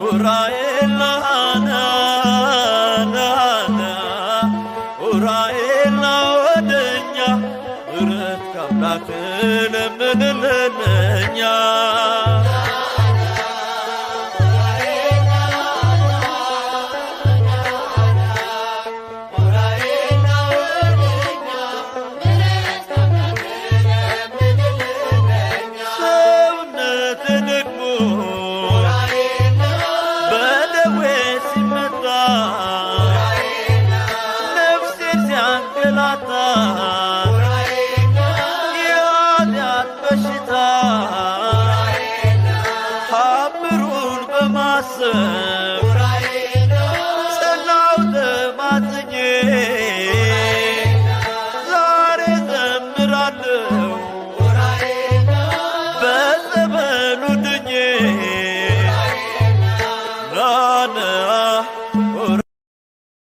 ኡራኤል ናና ናና ኡራኤል ና ወደኛ ምሕረት ከአምላክ ለምንልን እኛ ሀምሩን በማሰብ ጸናው ተማጽኜ ዛሬ ዘምራለሁ በጸበሉ ድኜ ናና